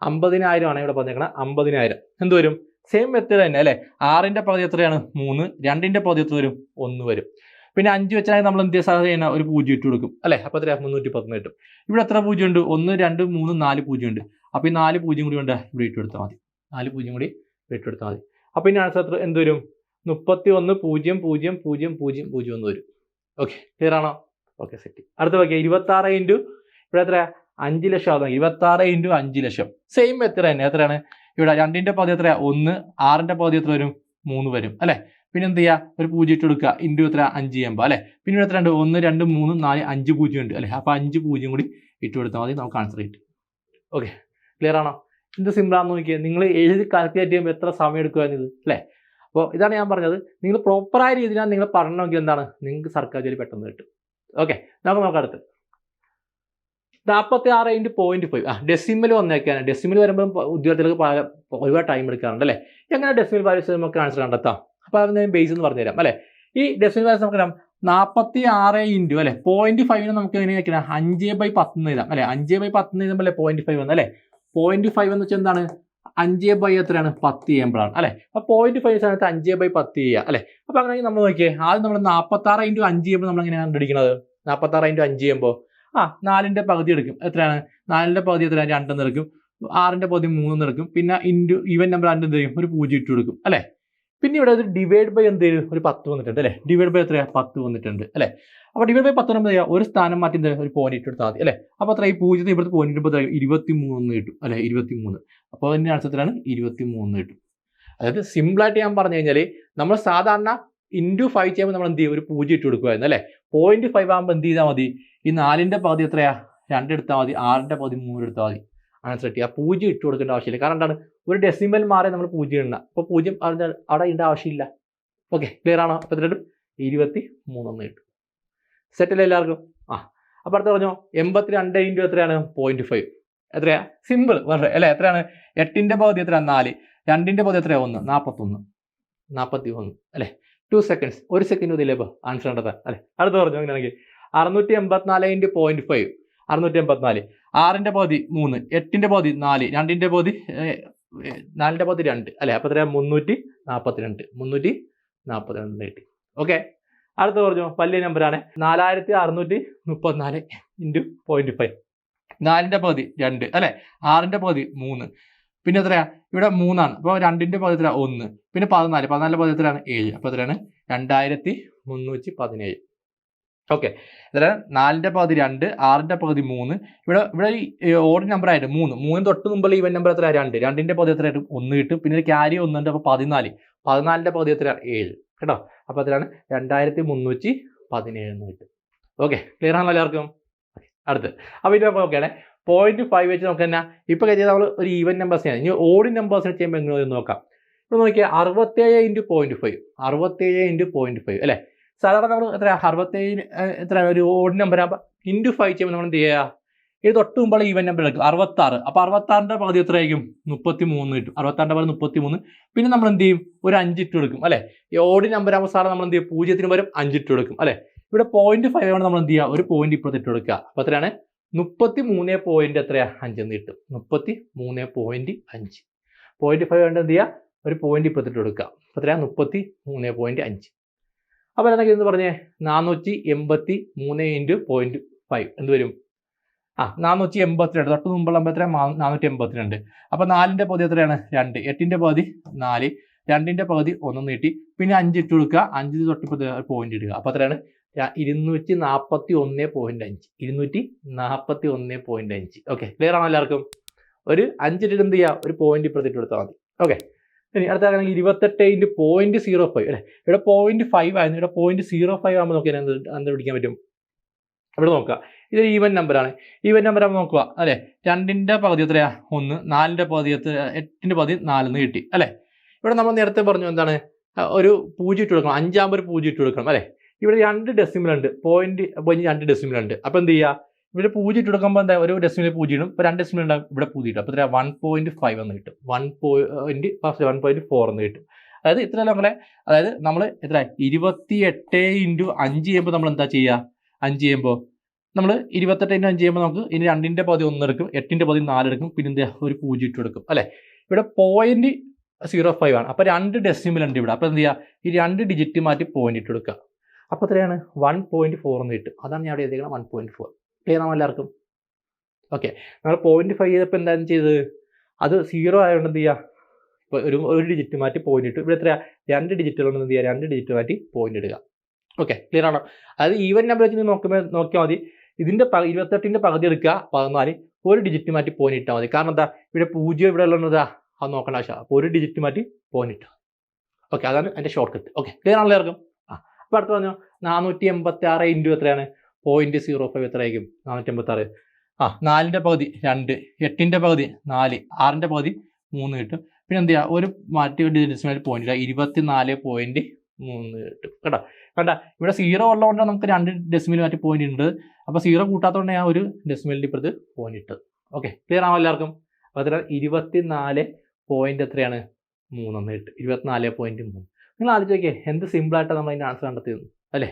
50,000 ആണ് ഇവിടെ പറഞ്ഞേക്കണം. 50,000 എന്ത് വരും? സെയിം മെത്തേഡ് തന്നെ അല്ലേ. 6ന്റെ പകുതി എത്രയാണ്? 3. 2ന്റെ പകുതി എത്ര വരും? 1 വരും. പിന്നെ 5 വെച്ചാൽ നമ്മൾ എന്ത് ചെയ്യുന്ന? ഒരു 0 ഇട്ട് കൊടുക്കും അല്ലേ. അപ്പോൾ എത്രയാണ്? 310 കിട്ടും. ഇവിടെ എത്ര 0 ഉണ്ട്? 1 2 3 4 0 ഉണ്ട്. അപ്പോൾ ഈ 4 0 കൂടി ഉണ്ട് ഇവിടെ ഇട്ട് കൊടുത്താൽ മതി. 4 0 കൂടി ഇട്ട് കൊടുത്താൽ മതി. അപ്പോൾ ഇനി ആൻസർ എത്ര എന്ത് വരും? 31,000,000 എന്ന് വരും. ഓക്കെ, ക്ലിയർ ആണോ? Okay, set. അടുത്ത നോക്കിയാൽ 26 ഇൻറ്റു ഇവിടെ എത്ര? 5 ലക്ഷം ആവുന്നത്. 26 ഇൻറ്റു 5 ലക്ഷം. സെയിം മെത്തേഡ് തന്നെ. എത്രയാണ്? ഇവിടെ 2ന്റെ പകുതി എത്രയാ? 1. 6ന്റെ പകുതി എത്ര വരും? 3 വരും അല്ലേ. പിന്നെ എന്ത് ചെയ്യുക? ഒരു 0 ഇട്ട് കൊടുക്കുക. ഇൻറ്റു എത്ര? 5 ചെയ്യുമ്പോൾ അല്ലേ. പിന്നെ ഇവിടെ എത്ര ഉണ്ട്? 1 2 3 4 5 0 ഉണ്ട് അല്ലേ. അപ്പോൾ 5 0 കൂടി ഇട്ട് കൊടുത്താൽ മതി, നമുക്ക് ആൻസർ കിട്ടും. ഓക്കെ, ക്ലിയർ ആണോ? ഇത് സിമ്പിളാണെന്ന് നോക്കിയാൽ നിങ്ങൾ എഴുതി കാൽക്കുലേറ്റ് ചെയ്യുമ്പോൾ എത്ര സമയം എടുക്കുവാനിത് അല്ലേ. അപ്പോൾ ഇതാണ് ഞാൻ പറഞ്ഞത്. നിങ്ങൾ പ്രോപ്പറായ രീതിയിലാണ് നിങ്ങൾ പഠനമെങ്കിൽ എന്താണ് നിങ്ങൾക്ക് സർക്കാർ ജോലി പെട്ടെന്ന് കിട്ടും. ഓക്കെ, നമുക്ക് നോക്കാം അടുത്ത് 46 ഇൻറ്റു 0.5. ഡെസിമൽ വന്നേക്കാണ്. ഡെസിമൽ വരുമ്പോൾ ഉദ്യോഗാർത്ഥികൾക്ക് ഒരുപാട് ടൈം എടുക്കാറുണ്ട് അല്ലേ. എങ്ങനെ ഡെസിമൽ വാല്യൂസ് നമുക്ക് ആൻസർ കണ്ടെത്താം? അപ്പോൾ അത് ഞാൻ ബേസ് എന്ന് പറഞ്ഞുതരാം അല്ലേ. ഈ ഡെസിമൽ വാല്യൂസ് നമുക്ക് 46 ഇൻറ്റു അല്ലേ 0.5 നമുക്ക് എങ്ങനെ വെക്കണം? 5/10 എന്ന് എഴുതാം അല്ലേ. 5/10 എഴുതുമ്പോൾ അല്ലേ 0.5 വന്ന് അല്ലേ. 0.5 എന്ന് വെച്ചാൽ എന്താണ്? 5 എത്രയാണ്? 10 ചെയ്യുമ്പോഴാണ് അല്ലേ. അപ്പോൾ 0.5 സ്ഥാനത്ത് 5/10 ചെയ്യുക അല്ലേ. അപ്പോൾ അങ്ങനെ നമ്മൾ നോക്കിയേ, ആദ്യം നമ്മൾ 46 ഇൻറ്റു 5 ചെയ്യുമ്പോൾ നമ്മൾ എങ്ങനെയാണ് കണ്ടുപിടിക്കുന്നത്? 46 ഇൻറ്റു 5 ചെയ്യുമ്പോൾ 4ന്റെ പകുതി എടുക്കും. എത്രയാണ്? 4ന്റെ പകുതി എത്രയാണ്? 2 എന്ന് എടുക്കും. 6ന്റെ പകുതി 3 എന്ന് എടുക്കും. പിന്നെ ഇൻറ്റു ഈവൻ നമ്പർ 2 എന്ത് ചെയ്യും? ഒരു 0 ഇട്ട് കൊടുക്കും അല്ലേ. പിന്നെ ഇവിടെ ഒരു ഡിവൈഡ് ബൈ എന്ത് ചെയ്യും? ഒരു 10 വന്നിട്ടുണ്ട് അല്ലേ. ഡിവൈഡ് ബൈ എത്രയാണ്? 10 വന്നിട്ടുണ്ട് അല്ലേ. അപ്പോൾ ഡിവൈഡ് ബൈ 10 നമ്മൾ ചെയ്യുക, ഒരു സ്ഥാനം മാറ്റി ഒരു പോയിന്റ് ഇട്ട് കൊടുത്താൽ മതി അല്ലേ. അപ്പോൾ അത്ര ഈ 0 ഇവിടുത്തെ പോയിന്റ് ഇടുമ്പോൾ 23 കിട്ടും അല്ലേ. 23. അപ്പോൾ അതിൻ്റെ ആൻസർ എത്രയാണ്? 23 കിട്ടും. അതായത് സിമ്പിളായിട്ട് ഞാൻ പറഞ്ഞു കഴിഞ്ഞാൽ നമ്മൾ സാധാരണ ഇൻറ്റു 5 ചെയ്യുമ്പോൾ നമ്മൾ എന്ത് ചെയ്യും? ഒരു 0 ഇട്ട് കൊടുക്കുമായിരുന്നു അല്ലേ. 0.5 ആകുമ്പോൾ എന്ത് ചെയ്താൽ മതി? ഈ 4ന്റെ പകുതി എത്രയാ? 2 എടുത്താൽ മതി. 6ന്റെ പകുതി 3 എടുത്താൽ മതി. ആൻസർ കിട്ടി. ആ 0 ഇട്ട് കൊടുക്കേണ്ട ആവശ്യമില്ല. കാരണം എന്താണ്? ഒരു ഡെസിമൽ മാറി നമ്മൾ 0 ഇടണം. അപ്പോൾ 0 അവിടെ ഇടേണ്ട ആവശ്യമില്ല. ഓക്കെ, ക്ലിയർ ആണോ? അപ്പോൾ എത്ര കിട്ടും? 23 കിട്ടും. സെറ്റല്ലേ എല്ലാവർക്കും? അപ്പോൾ അടുത്ത് പറഞ്ഞോ 82 ഇൻറ്റു എത്രയാണ്? 0.5. എത്രയാ? സിമ്പിൾ വളരെ അല്ലേ. എത്രയാണ്? 8ന്റെ പകുതി എത്രയാണ്? 4. 2ന്റെ പകുതി എത്രയാണ്? 1. 41 അല്ലേ. 2 seconds. 1 സെക്കൻഡ് മതിയില്ലേ ഇപ്പോൾ ആൻസർ കണ്ടെത്താൻ അല്ലേ. അടുത്ത് പറഞ്ഞു അങ്ങനെയാണെങ്കിൽ 684 ഇൻറ്റു 0.5. 684. 6ന്റെ പകുതി 3. 8ന്റെ പകുതി 4. 2ന്റെ പകുതി 4ന്റെ പകുതി 2 അല്ലേ. അപ്പോൾ എത്രയാണ്? 342 കിട്ടി. ഓക്കെ, അടുത്ത് പറഞ്ഞു വലിയ നമ്പറാണ് 4634 ഇൻറ്റു 0.5. 4ന്റെ പകുതി 2 അല്ലേ. 6ന്റെ പകുതി 3. പിന്നെ എത്രയാ? ഇവിടെ 3 ആണ്. അപ്പോൾ 2ന്റെ പകുതി എത്ര? 1. പിന്നെ 14. 14ന്റെ പകുതി എത്രയാണ്? 7. അപ്പോൾ എത്രയാണ്? 2317. ഓക്കെ, എത്രയാണ്? 4ന്റെ പകുതി 2. 6ന്റെ പകുതി 3. ഇവിടെ ഈ ഓഡ് നമ്പർ ആയിട്ട് 3 തൊട്ട് മുമ്പുള്ള ഈവൻ നമ്പർ എത്ര? 2. 2ന്റെ പകുതി എത്രയായിട്ട്? 1 കിട്ടും. പിന്നെ ഒരു ക്യാരി 1 ഉണ്ട്. അപ്പോൾ 14. 14ന്റെ പകുതി എത്രയാണ്? 7 കേട്ടോ. അപ്പോൾ എത്രയാണ്? 2317 കിട്ടും. ഓക്കെ, ക്ലിയർ ആണല്ലോ എല്ലാവർക്കും? അടുത്ത് അപ്പോൾ ഇത് നമുക്ക് നോക്കിയാണേ 0.5 വെച്ച് നമുക്ക് തന്നെ ഇപ്പോൾ കഴിഞ്ഞാൽ നമ്മൾ ഒരു ഈവൻ നമ്പേഴ്സിനാണ്. ഇനി ഓഡ് നമ്പേഴ്സിനെ ചെയ്യുമ്പോൾ എങ്ങനെ നോക്കാം. ഇപ്പോൾ നോക്കിയാൽ 67 ഇൻറ്റു 0.5. 67 ഇൻറ്റു 0.5 അല്ലേ. സാധാരണ നമ്മൾ എത്ര 67 എത്ര ഒരു ഓഡ് നമ്പർ ആകുമ്പോൾ ഇൻറ്റു 5 ചെയ്യുമ്പോൾ നമ്മൾ എന്ത് ചെയ്യുക, ഇത് തൊട്ട് മുമ്പുള്ള ഈവൻ നമ്പർ എടുക്കും 66. അപ്പോൾ 66ന്റെ പകുതി എത്രയായിരിക്കും 33 കിട്ടും. 66ന്റെ പകുതി 33. പിന്നെ നമ്മൾ എന്ത് ചെയ്യും, ഒരു 5 ഇട്ട് കൊടുക്കും അല്ലേ. ഈ ഓഡ് നമ്പർ ആകുമ്പോൾ സാറ് നമ്മൾ എന്ത് ചെയ്യും, 0ന് പകരം 5 ഇട്ട് കൊടുക്കും അല്ലേ. ഇവിടെ 0.5 ആണ് നമ്മൾ എന്ത് ചെയ്യുക, ഒരു പോയിന്റ് ഇപ്പുറത്ത് ഇട്ട് കൊടുക്കുക. അപ്പോൾ എത്രയാണ് 33 എത്രയാ 5 എന്ന് കിട്ടും. 33.5. 0.5 കൊണ്ട് എന്ത് ചെയ്യുക, ഒരു പോയിന്റ് ഇപ്പുറത്ത് ഇട്ട് കൊടുക്കുക. അപ്പോൾ എത്രയാണ് 33.5. അപ്പോൾ എന്തൊക്കെ എന്ന് പറഞ്ഞേ 483 ഇൻറ്റു 0.5 എന്ത് വരും, 482. തൊട്ട് മുമ്പുള്ള എത്ര 482. അപ്പോൾ 4ന്റെ പകുതി എത്രയാണ് 2, 8ന്റെ പകുതി 4, 2ന്റെ പകുതി 1 നീട്ടി, പിന്നെ 5 ഇട്ട് കൊടുക്കുക. 5 തൊട്ടിപ്പുറത്ത് പോയിന്റ് ഇടുക. അപ്പോൾ എത്രയാണ് 241.5. 241.5. ഓക്കെ, ക്ലിയർ ആണോ എല്ലാവർക്കും? ഒരു 5 ഇട്ടിട്ട് എന്ത് ചെയ്യുക, ഒരു പോയിന്റ് ഇപ്പുറത്ത് ഇട്ട് കൊടുത്താൽ മതി. ഓക്കെ, ഇനി അടുത്ത 28 ഇൻറ്റു 0.05 അല്ലേ. ഇവിടെ 0.5 ആയിരുന്നു, ഇവിടെ 0.05 ആകുമ്പോൾ നോക്കിയാൽ എന്ത് പിടിക്കാൻ പറ്റും, ഇവിടെ നോക്കുക. ഇതൊരു ഈവൻ നമ്പറാണ്. ഈവൻ നമ്പർ ആകുമ്പോൾ നോക്കുക അല്ലേ. 2ന്റെ പകുതി എത്രയാ 1, 4ന്റെ പകുതി 8ന്റെ പകുതി 4 എന്ന് കിട്ടി അല്ലേ. ഇവിടെ നമ്മൾ നേരത്തെ പറഞ്ഞു എന്താണ്, ഒരു 0 ഇട്ട് കൊടുക്കണം. 5 ആകുമ്പോൾ ഒരു 0 ഇട്ട് കൊടുക്കണം അല്ലേ. ഇവിടെ 2 ഡെസിമൽ ഉണ്ട്, 2 ഡെസിമൽ ഉണ്ട്. അപ്പോൾ എന്ത് ചെയ്യുക, ഇവിടെ 0 ഇട്ട് കൊടുക്കുമ്പോൾ എന്താ, ഒരു ഡെസിമൽ 0 ഇടും. ഇപ്പോൾ 2 ഡെസിമൽ ഉണ്ടാകും, ഇവിടെ 0 ഇട്ടും. അപ്പോൾ എത്ര 1.5 എന്ന് കിട്ടും. 1.4 എന്ന് കിട്ടും. അതായത് ഇത്ര നമ്മളെ, അതായത് നമ്മൾ എത്ര 28 ഇൻറ്റു 5 ചെയ്യുമ്പോൾ നമ്മൾ എന്താ ചെയ്യുക, 5 ചെയ്യുമ്പോൾ നമ്മൾ 28 ഇൻറ്റു 5 ചെയ്യുമ്പോൾ നമുക്ക് ഇനി 2ന്റെ പകുതി 1 എടുക്കും, 8ന്റെ പകുതി 4 എടുക്കും, പിന്നെ എന്താ ഒരു 0 ഇട്ട് കൊടുക്കും അല്ലേ. ഇവിടെ 0.05 ആണ്. അപ്പോൾ 2 ഡെസിമൽ ഉണ്ട് ഇവിടെ. അപ്പോൾ എന്ത് ചെയ്യുക, ഈ 2 ഡിജിറ്റ് മാറ്റി പോയിന്റ് ഇട്ട് കൊടുക്കുക. അപ്പോൾ എത്രയാണ് 1.4 എന്ന് കിട്ടും. അതാണ് ഞാൻ അവിടെ എഴുതിയിരിക്കുന്നത് 1.4. ക്ലിയർ ആണോ എല്ലാവർക്കും? ഓക്കെ, നമ്മൾ 0.5 ചെയ്തപ്പോൾ എന്തായാലും ചെയ്തത്, അത് 0 ആയതുകൊണ്ട് എന്ത് ചെയ്യുക, ഇപ്പോൾ ഒരു ഡിജിറ്റ് മാറ്റി പോയിന്റ് ഇട്ടു. ഇവിടെ എത്രയാണ് 2 ഡിജിറ്റുകളുണ്ട്, എന്ത് ചെയ്യുക 2 ഡിജിറ്റ് മാറ്റി പോയിന്റ് ഇടുക. ഓക്കെ, ക്ലിയർ ആണോ? അതായത് ഈവൻ നമ്പർ വെച്ച് നോക്കിയാൽ മതി. ഇതിൻ്റെ 28ന്റെ പകുതി എടുക്കുക 14, ഒരു ഡിജിറ്റ് മാറ്റി പോയിന്റ് ഇട്ടാൽ മതി. കാരണം എന്താ, ഇവിടെ 0 ഇവിടെ ഉള്ളതാ, അത് നോക്കേണ്ട ആവശ്യമാണ്. അപ്പോൾ ഒരു ഡിജിറ്റ് മാറ്റി പോയിന്റ് ഇട്ടാൽ. ഓക്കെ, അതാണ് എൻ്റെ ഷോർട്ട് കട്ട്. ഓക്കെ, ക്ലിയർ ആണല്ലോ എല്ലാവർക്കും? അപ്പോൾ അടുത്ത് പറഞ്ഞു 486 ഇൻറ്റു എത്രയാണ് 0.05 എത്രയായിരിക്കും 486. 4ന്റെ പകുതി 2, 8ന്റെ പകുതി 4, 6ന്റെ പകുതി 3 കിട്ടും. പിന്നെ എന്ത് ചെയ്യുക, ഒരു മാറ്റി ഡെസിമൽ പോയിന്റ് ഇടുക, 24.3 കിട്ടും. കേട്ടോ, കണ്ട ഇവിടെ 0 ഉള്ളതുകൊണ്ടാണ് നമുക്ക് 2 ഡെസിമൽ മാറ്റി പോയിന്റ് ഉണ്ട്. അപ്പോൾ 0 കൂട്ടാത്തതുകൊണ്ട് ഞാൻ ഒരു ഡെസിമലിൻ്റെ ഇപ്പുറത്ത് പോയിന്റ് ഇട്ടത്. ഓക്കെ, ക്ലിയർ ആണോ എല്ലാവർക്കും? അപ്പോൾ എത്ര 24 എത്രയാണ് 3 എന്ന് കിട്ടും. 24.3. നിങ്ങൾ ആലോചിച്ച് നോക്കിയേ, എന്ത് സിമ്പിളായിട്ടാണ് നമ്മൾ അതിൻ്റെ ആൻസർ കണ്ടെത്തിയത് അല്ലേ.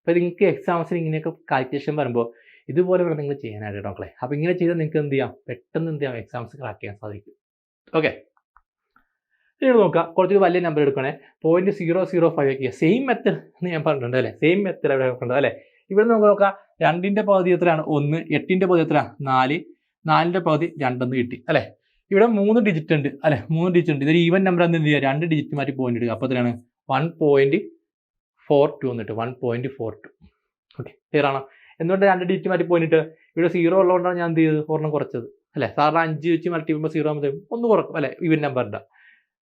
അപ്പോൾ നിങ്ങൾക്ക് എക്സാംസിന് ഇങ്ങനെയൊക്കെ കാൽക്കുലേഷൻ വരുമ്പോൾ ഇതുപോലെ വേണം നിങ്ങൾ ചെയ്യാനായിട്ട് മക്കളെ. അപ്പോൾ ഇങ്ങനെ ചെയ്താൽ നിങ്ങൾക്ക് എന്ത് ചെയ്യാം, പെട്ടെന്ന് എന്ത് ചെയ്യാം, എക്സാംസ് ക്രാക്ക് ചെയ്യാൻ സാധിക്കും. ഓക്കെ, പിന്നീട് നോക്കുക, കുറച്ചൊരു വലിയ നമ്പർ എടുക്കണേ, 0.005 ആക്കിയ സെയിം മെത്തേഡ് എന്ന് ഞാൻ പറഞ്ഞിട്ടുണ്ട് അല്ലേ. സെയിം മെത്തേഡ് അവിടെ ഉണ്ട് അല്ലേ. ഇവിടെ നമുക്ക് നോക്കാം, 2ന്റെ പകുതി എത്രയാണ് 1, 8ന്റെ പകുതി എത്ര 4, 4ന്റെ പകുതി 2 എന്ന് കിട്ടി അല്ലേ. ഇവിടെ 3 ഡിജിറ്റ് ഉണ്ട് അല്ലേ, 3 ഡിജിറ്റ് ഉണ്ട്. ഇതൊരു ഈവൻ നമ്പർ എന്ത് ചെയ്യുക, 2 ഡിജിറ്റ് മാറ്റി പോയിന്റ് ഇടുക. അപ്പോൾ എത്രയാണ് 1.42 എന്നിട്ട് 1.42. ഓക്കെ, ക്ലിയർ ആണോ? എന്തുകൊണ്ട് 2 ഡിജിറ്റ് മാറ്റി പോയിന്റ് ഇട്ട്, ഇവിടെ 0 ഉള്ളതുകൊണ്ടാണ് ഞാൻ എന്ത് ചെയ്തത്, ഒരെണ്ണം കുറച്ചത് അല്ലേ. സാറിന് 5 വെച്ച് മൾട്ടി ചെയ്യുമ്പോൾ 0 ആകുമ്പോൾ ഒന്ന് കുറക്കും അല്ലേ, ഈവൻ നമ്പറിൻ്റെ.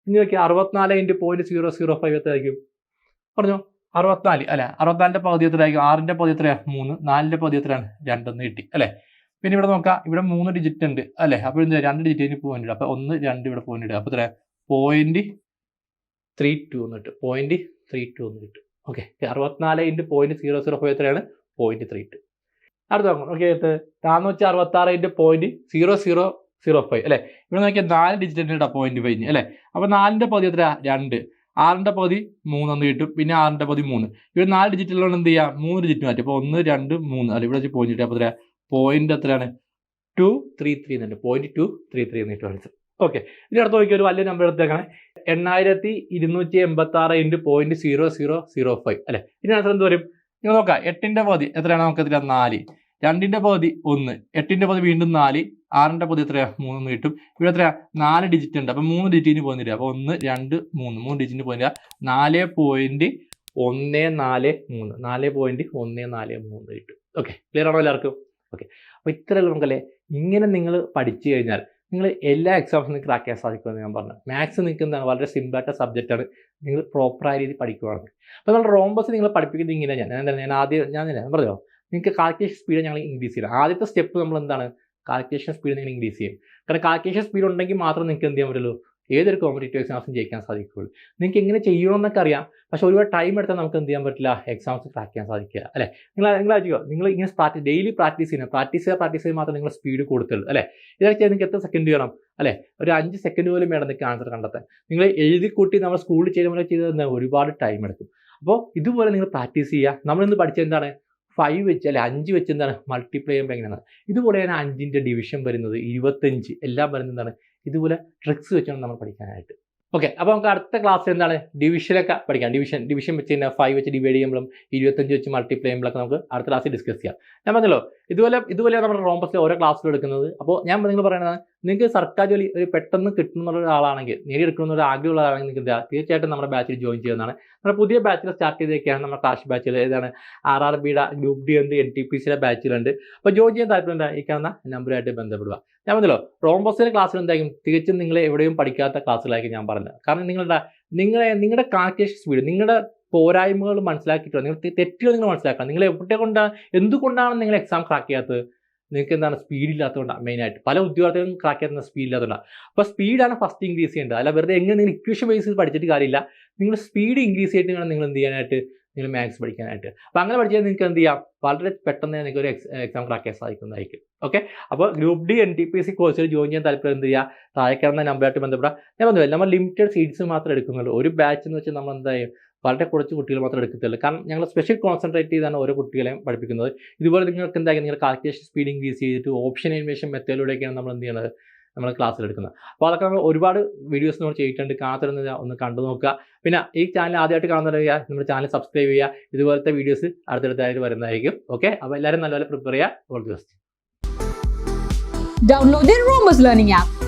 ഇനി നോക്കിയാൽ 64 ഇൻറ്റു 0.005 എത്രയായിരിക്കും പറഞ്ഞോ, 64 അല്ലേ. 64ന്റെ പകുതി എത്രയായിരിക്കും, 6ന്റെ പകുതി എത്രയാണ് 3, 4ന്റെ പകുതി എത്രയാണ് 2 എന്ന് കിട്ടി അല്ലേ. പിന്നെ ഇവിടെ നോക്കാം, ഇവിടെ 3 ഡിജിറ്റ് ഉണ്ട് അല്ലേ. അപ്പോൾ എന്താ 2 ഡിജിറ്റിന് പോയിന്റ് ഇടുക. അപ്പോൾ 1, 2 ഇവിടെ പോയിന്റ് ഇടുക. അപ്പോൾ എത്ര 0.32 എന്ന് കിട്ടും. 0.32 എന്ന് കിട്ടും. ഓക്കെ, 64 ഇൻറ്റു 0.005 എത്രയാണ് 0.32. അടുത്ത നോക്കാം. ഓക്കെ, 466 ഇൻറ്റു 0.0005 അല്ലേ. ഇവിടെ നോക്കിയാൽ 4 ഡിജിറ്റ് ഉണ്ട് 0.5 അല്ലേ. അപ്പോൾ 4ന്റെ പകുതി എത്ര 2, 6ന്റെ പകുതി 3 എന്ന് കിട്ടും. പിന്നെ 6ന്റെ പകുതി 3. ഇവിടെ 4 ഡിജിറ്റുള്ളതുകൊണ്ട് എന്ത് ചെയ്യുക, 3 ഡിജിറ്റ് മാറ്റി. അപ്പോൾ 1, 2, 3 അല്ല, ഇവിടെ വെച്ച് പോയിന്റ് കിട്ടുക. അപ്പോൾ എത്ര പോയിന്റ് എത്രയാണ് 233 എന്നുണ്ട്. 0.233 എന്ന് കിട്ടും ആൻസർ. ഓക്കെ, ഇനി അടുത്ത് നോക്കിയാൽ ഒരു വലിയ നമ്പർ എടുത്തേക്കാണ്, 8286 ഇൻറ്റു 0.0005 അല്ലേ. ഇനി ആൻസർ എന്ത് വരും, നിങ്ങൾ നോക്കാം. 8ന്റെ പകുതി എത്രയാണ് നമുക്ക് എത്ര 4, 2ന്റെ പകുതി 1, 8ന്റെ പകുതി വീണ്ടും 4, 6ന്റെ പകുതി എത്രയാണ് 3 എന്ന് കിട്ടും. ഇവിടെ എത്രയാണ് 4 ഡിജിറ്റ് ഉണ്ട്. അപ്പോൾ 3 ഡിജിറ്റിന് പോയിന്റ്. അപ്പോൾ 1, 2, 3 ഡിജിറ്റിന് പോയിന്റ് 4.143 4.143 കിട്ടും. ഓക്കെ, ക്ലിയർ ആണോ എല്ലാവർക്കും? ഓക്കെ, അപ്പോൾ ഇത്രയല്ല നമുക്കല്ലേ. ഇങ്ങനെ നിങ്ങൾ പഠിച്ചു കഴിഞ്ഞാൽ നിങ്ങൾ എല്ലാ എക്സാംസിനും ക്രാക്ക് ചെയ്യാൻ സാധിക്കുമെന്ന് ഞാൻ പറഞ്ഞു. മാത്സ് നിങ്ങൾക്ക് എന്താണ് വളരെ സിമ്പിളായിട്ട് സബ്ജക്റ്റാണ്, നിങ്ങൾ പ്രോപ്പറായ രീതിയിൽ പഠിക്കുകയാണെങ്കിൽ. അപ്പോൾ നമ്മൾ റോംബസ് നിങ്ങൾ പഠിപ്പിക്കുന്നത് ഇങ്ങനെ ഞാൻ പറഞ്ഞോ, നിങ്ങൾക്ക് കാൽക്കുലേഷൻ സ്പീഡ് ഞങ്ങൾ ഇൻക്രീസ് ചെയ്യണം. ആദ്യത്തെ സ്റ്റെപ്പ് നമ്മൾ എന്താണ്, കാൽക്കുലേഷൻ സ്പീഡ് നിങ്ങൾ ഇൻക്രീസ് ചെയ്യും. കാരണം കാൽക്കുലേഷൻ സ്പീഡ് ഉണ്ടെങ്കിൽ മാത്രം നിങ്ങൾക്ക് എന്ത് ചെയ്യാൻ പറ്റുള്ളൂ, ഏതൊരു കോമ്പറ്റേറ്റീവ് എക്സാംസും ജയിക്കാൻ സാധിക്കുകയുള്ളൂ. നിങ്ങൾക്ക് എങ്ങനെ ചെയ്യണമെന്നൊക്കെ അറിയാം, പക്ഷേ ഒരുപാട് ടൈം എടുത്താൽ നമുക്ക് എന്ത് ചെയ്യാൻ പറ്റില്ല, എക്സാംസ് ക്രാക്ക് ചെയ്യാൻ സാധിക്കില്ല അല്ലേ. നിങ്ങൾ ആലോചിക്കുക, നിങ്ങൾ ഇങ്ങനെ ഡെയിലി പ്രാക്ടീസ് ചെയ്ത് മാത്രമേ നിങ്ങൾ സ്പീഡ് കൊടുത്തുള്ളൂ അല്ലേ. ഇതൊക്കെ ചെയ്യാൻ നിങ്ങൾക്ക് എത്ര സെക്കൻഡ് വേണം അല്ലേ, ഒരു 5 സെക്കൻഡ് പോലും വേണം നിങ്ങൾക്ക് ആൻസർ കണ്ടെത്താൻ. നിങ്ങൾ എഴുതി കൂട്ടി നമ്മൾ സ്കൂളിൽ ചെയ്തത് ഒരുപാട് ടൈം എടുക്കും. അപ്പോൾ ഇതുപോലെ നിങ്ങൾ പ്രാക്ടീസ് ചെയ്യുക. നമ്മളിന്ന് പഠിച്ചത് എന്താണ്, 5 വെച്ച് അല്ലെ 5 വെച്ച് എന്താണ് മൾട്ടിപ്ലൈ ചെയ്യുമ്പോൾ എങ്ങനെയാണ്, ഇതുപോലെയാണ് 5ൻ്റെ ഡിവിഷൻ വരുന്നത് 25 എല്ലാം വരുന്നത് എന്താണ്, ഇതുപോലെ ട്രിക്സ് വെച്ചാണ് നമ്മൾ പഠിക്കാനായിട്ട്. ഓക്കെ, അപ്പോൾ നമുക്ക് അടുത്ത ക്ലാസ്സിൽ എന്താണ് ഡിവിഷനൊക്കെ പഠിക്കാം. ഡിവിഷൻ വെച്ച് കഴിഞ്ഞാൽ 5 വെച്ച് ഡിവൈഡ് ചെയ്യുമ്പോഴും 25 വെച്ച് മൾട്ടിപ്ലൈ ചെയ്യുമ്പോഴൊക്കെ നമുക്ക് അടുത്ത ക്ലാസ്സിൽ ഡിസ്കസ് ചെയ്യാം. ഞാൻ പറഞ്ഞല്ലോ ഇതുപോലെയാണ് നമ്മുടെ റോംബസിൽ ഓരോ ക്ലാസ്സിലും എടുക്കുന്നത്. അപ്പോൾ ഞാൻ നിങ്ങൾ പറയുന്നത്, നിങ്ങൾക്ക് സർക്കാർ ജോലി ഒരു പെട്ടെന്ന് കിട്ടുന്ന ഒരാളാണെങ്കിൽ, നേടിയെടുക്കുന്ന ഒരു ആഗ്രഹമുള്ള ആളാണെങ്കിൽ നിങ്ങൾക്ക് തീർച്ചയായിട്ടും നമ്മുടെ ബാച്ചിൽ ജോയിൻ ചെയ്യുന്നതാണ്. നമ്മുടെ പുതിയ ബാച്ചിൽ സ്റ്റാർട്ട് ചെയ്തേക്കാണ് നമ്മുടെ ക്ലാഷ് ബാച്ചിൽ. ഏതാണ് RRBയുടെ ഗ്രൂപ്പ് ഡി ഉണ്ട്, NTPCയുടെ ബാച്ചിലുണ്ട്. അപ്പോൾ ജോയിൻ ചെയ്യാൻ താല്പര്യമുണ്ട് ഈ കാണുന്ന നമ്പറുമായിട്ട് ബന്ധപ്പെടുക. ഞാൻ പറഞ്ഞല്ലോ റോംബസിലെ ക്ലാസ്സിൽ എന്തായിരിക്കും തികച്ചും നിങ്ങൾ എവിടെയും പഠിക്കാത്ത ക്ലാസ്സിലായിരിക്കും ഞാൻ പറഞ്ഞത്. കാരണം നിങ്ങളുടെ കാൽക്കുലേഷൻ സ്പീഡ്, നിങ്ങളുടെ പോരായ്മകൾ മനസ്സിലാക്കിയിട്ടോ, നിങ്ങൾ തെറ്റുകൾ നിങ്ങൾ മനസ്സിലാക്കണം. നിങ്ങൾ എന്തുകൊണ്ടാണ് നിങ്ങൾ എക്സാം ക്രാക്ക് ചെയ്യാത്തത്, നിങ്ങൾക്ക് എന്താണ് സ്പീഡ് ഇല്ലാത്തതുകൊണ്ടാണ്. മെയിനായിട്ട് പല ഉദ്യോഗാർത്ഥികളും ക്രാക്ക് ചെയ്യുന്ന സ്പീഡ് ഇല്ലാത്തതുകൊണ്ടാണ്. അപ്പോൾ സ്പീഡാണ് ഫസ്റ്റ് ഇൻക്രീസ് ചെയ്യേണ്ടത്. അല്ല വെറുതെ എങ്ങനെ നിങ്ങൾ ഇക്വേഷൻ ബേസിൽ പഠിച്ചിട്ട് കാര്യമില്ല. നിങ്ങൾ സ്പീഡ് ഇൻക്രീസ് ചെയ്തിട്ട് വേണം നിങ്ങൾ എന്ത് ചെയ്യാനായിട്ട്, നിങ്ങൾ മാത്സ് പഠിക്കാനായിട്ട്. അപ്പോൾ അങ്ങനെ പഠിച്ചാൽ നിങ്ങൾക്ക് എന്ത് ചെയ്യാം, വളരെ പെട്ടെന്ന് നിങ്ങൾക്ക് ഒരു എക്സാം ക്രാക്ക് ചെയ്യാൻ സാധിക്കുന്നതായിരിക്കും. ഓക്കെ, അപ്പോൾ ഗ്രൂപ്പ് ഡി NTPC കോഴ്സിൽ ജോയിൻ ചെയ്യാൻ താല്പര്യം എന്ത് ചെയ്യുക, താഴെ കാണുന്ന നമ്പറായിട്ട് ബന്ധപ്പെടാം. ഞാൻ പറഞ്ഞില്ല, നമ്മൾ ലിമിറ്റഡ് സീറ്റ്സ് മാത്രമേ എടുക്കുന്നുള്ളൂ. ഒരു ബാച്ച് എന്ന് വെച്ചാൽ നമ്മൾ എന്തായാലും വളരെ കുറച്ച് കുട്ടികൾ മാത്രമേ എടുക്കത്തുള്ളൂ. കാരണം ഞങ്ങൾ സ്പെഷ്യൽ കോൺസെൻട്രേറ്റ് ചെയ്താണ് ഓരോ കുട്ടികളെയും പഠിപ്പിക്കുന്നത്. ഇതുപോലെ നിങ്ങൾക്ക് എന്തായാലും നിങ്ങളുടെ കാൽക്കുലേഷൻ സ്പീഡ് ഇൻക്രീസ് ചെയ്തിട്ട് ഓപ്ഷൻ ഇൻവേഷൻ മെത്തേഡിലൂടെയൊക്കെയാണ് നമ്മൾ എന്ത് ചെയ്യുന്നത്, നമ്മൾ ക്ലാസ്സിൽ എടുക്കുന്നത്. അപ്പോൾ അതൊക്കെ നമ്മൾ ഒരുപാട് വീഡിയോസ് നമ്മൾ ചെയ്തിട്ടുണ്ട്. കാണാത്തത് ഒന്ന് കണ്ടു നോക്കുക. പിന്നെ ഈ ചാനൽ ആദ്യമായിട്ട് കാണുന്നവർ നമ്മുടെ ചാനൽ സബ്സ്ക്രൈബ് ചെയ്യുക. ഇതുപോലത്തെ വീഡിയോസ് അടുത്തടുത്തായിട്ട് വരുന്നതായിരിക്കും. ഓക്കെ, അപ്പോൾ എല്ലാവരും നല്ലപോലെ പ്രിപ്പയർ ചെയ്യുക. All the best. Download the Rhombus Learning app.